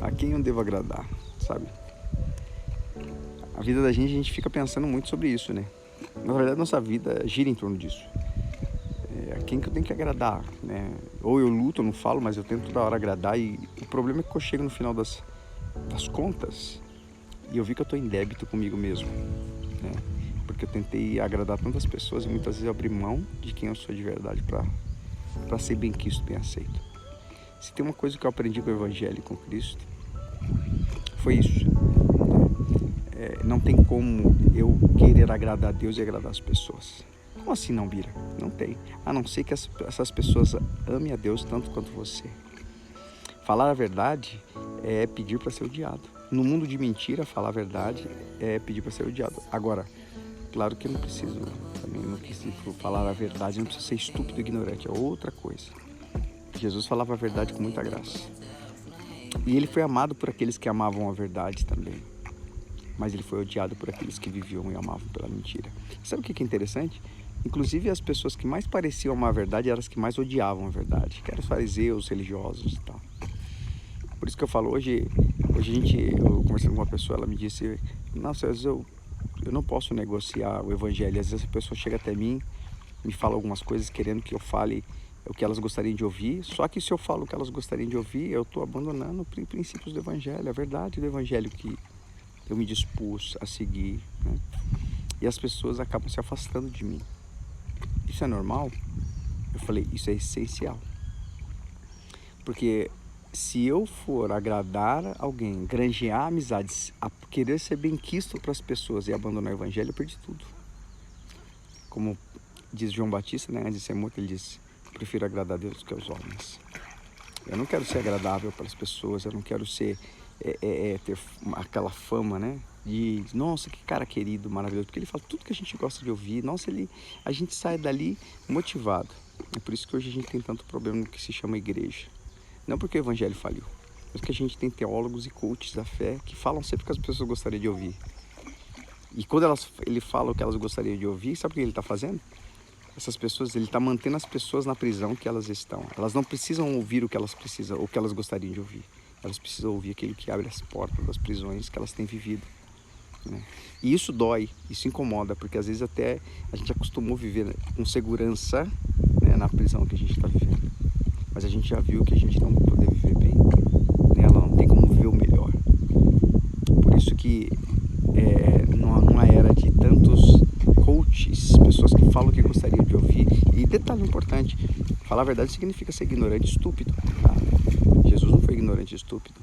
a quem eu devo agradar, sabe? A vida da gente, a gente fica pensando muito sobre isso, né? Na verdade, nossa vida gira em torno disso. A quem que eu tenho que agradar, né? Ou eu luto, eu não falo, mas eu tento toda hora agradar. E o problema é que eu chego no final das contas e eu vi que eu estou em débito comigo mesmo, né? Porque eu tentei agradar tantas pessoas e muitas vezes eu abri mão de quem eu sou de verdade para ser bem quisto, bem aceito. Se tem uma coisa que eu aprendi com o Evangelho e com Cristo, foi isso. Não tem como eu querer agradar a Deus e agradar as pessoas. Como assim não, Bira? Não tem. A não ser que essas pessoas amem a Deus tanto quanto você. Falar a verdade é pedir para ser odiado. No mundo de mentira, falar a verdade é pedir para ser odiado. Agora, claro que eu não preciso, também não preciso falar a verdade, não preciso ser estúpido e ignorante, é outra coisa. Jesus falava a verdade com muita graça. E ele foi amado por aqueles que amavam a verdade também. Mas ele foi odiado por aqueles que viviam e amavam pela mentira. Sabe o que é interessante? Inclusive as pessoas que mais pareciam amar a verdade eram as que mais odiavam a verdade, que eram os fariseus, os religiosos e tal. Por isso que eu falo, hoje eu conversando com uma pessoa, ela me disse, nossa, às vezes eu não posso negociar o evangelho. Às vezes a pessoa chega até mim, me fala algumas coisas querendo que eu fale o que elas gostariam de ouvir, só que se eu falo o que elas gostariam de ouvir, eu estou abandonando os princípios do evangelho, a verdade do evangelho que eu me dispus a seguir, né? E as pessoas acabam se afastando de mim. Isso é normal? Eu falei, isso é essencial. Porque se eu for agradar alguém, granjear amizades, a querer ser bem-quisto para as pessoas e abandonar o evangelho, eu perdi tudo. Como diz João Batista, né? Antes de ser morto, ele disse, prefiro agradar a Deus do que aos homens. Eu não quero ser agradável para as pessoas, eu não quero ser... ter aquela fama, né? De, nossa, que cara querido, maravilhoso. Porque ele fala tudo que a gente gosta de ouvir. Nossa, a gente sai dali motivado. É por isso que hoje a gente tem tanto problema no que se chama igreja. Não porque o evangelho faliu, mas porque a gente tem teólogos e coaches da fé que falam sempre o que as pessoas gostariam de ouvir. E quando ele fala o que elas gostariam de ouvir, sabe o que ele está fazendo? Essas pessoas, ele está mantendo as pessoas na prisão que elas estão. Elas não precisam ouvir o que elas precisam, o que elas gostariam de ouvir. Elas precisam ouvir aquilo que abre as portas das prisões que elas têm vivido, né? E isso dói, isso incomoda, porque às vezes até a gente acostumou viver com segurança, né, na prisão que a gente está vivendo. Mas a gente já viu que a gente não vai poder viver bem, né? Ela não tem como viver o melhor. Por isso que numa era de tantos coaches, pessoas que falam o que gostariam de ouvir, e detalhe importante, falar a verdade significa ser ignorante e estúpido, tá? Jesus não foi ignorante e estúpido.